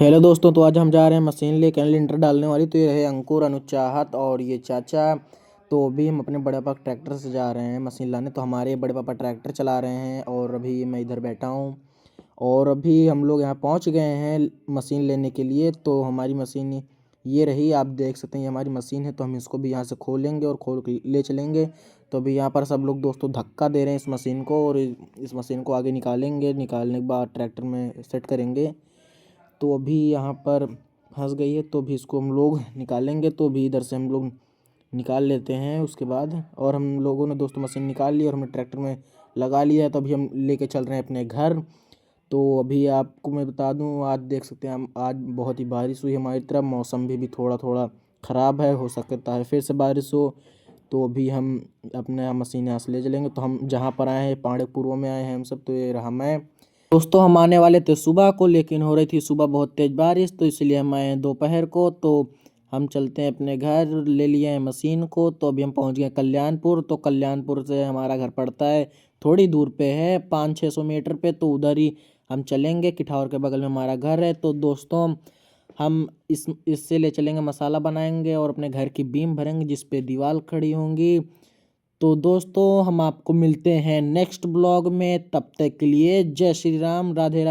Hello दोस्तों, तो आज हम जा रहे हैं मशीन लेके लिंटर डालने वाली। तो ये रहे अंकुर, अनुचाहत और ये चाचा। तो अभी हम अपने बड़े पापा ट्रैक्टर से जा रहे हैं मशीन लाने। तो हमारे बड़े पापा ट्रैक्टर चला रहे हैं और अभी मैं इधर बैठा हूँ। और अभी हम लोग यहाँ पहुँच गए हैं मशीन लेने के लिए। तो हमारी मशीन ये रही, आप देख सकते हैं ये हमारी मशीन है। तो हम इसको भी यहाँ से खोलेंगे और खोल के ले चलेंगे। तो अभी यहाँ पर सब लोग दोस्तों धक्का दे रहे हैं इस मशीन को, और इस मशीन को आगे निकालेंगे। निकालने के बाद ट्रैक्टर में सेट करेंगे। तो अभी यहाँ पर फंस गई है, तो अभी इसको हम लोग निकालेंगे। तो अभी इधर से हम लोग निकाल लेते हैं उसके बाद। और हम लोगों ने दोस्तों मशीन निकाल ली और हमने ट्रैक्टर में लगा लिया है। तो अभी हम लेके चल रहे हैं अपने घर। तो अभी आपको मैं बता दूं, आज देख सकते हैं हम, आज बहुत ही बारिश हुई हमारी तरफ। मौसम भी थोड़ा थोड़ा ख़राब है, हो सकता है फिर से बारिश हो। तो अभी हम अपने मशीन यहाँ से ले चलेंगे। तो हम जहाँ पर आए हैं पांडे पूर्व में आए हैं हम सब। तो ये रहा मैं। दोस्तों हम आने वाले थे सुबह को, लेकिन हो रही थी सुबह बहुत तेज़ बारिश, तो इसलिए हम आए हैं दोपहर को। तो हम चलते हैं अपने घर, ले लिए हैं मशीन को। तो अभी हम पहुंच गए कल्याणपुर। तो कल्याणपुर से हमारा घर पड़ता है थोड़ी दूर पे है, 500-600 मीटर पे। तो उधर ही हम चलेंगे, किठौर के बगल में हमारा घर है। तो दोस्तों हम इससे ले चलेंगे, मसाला बनाएंगे और अपने घर की बीम भरेंगे जिस पे दीवार खड़ी होंगी। तो दोस्तों हम आपको मिलते हैं नेक्स्ट ब्लॉग में। तब तक के लिए जय श्री राम, राधे राधे।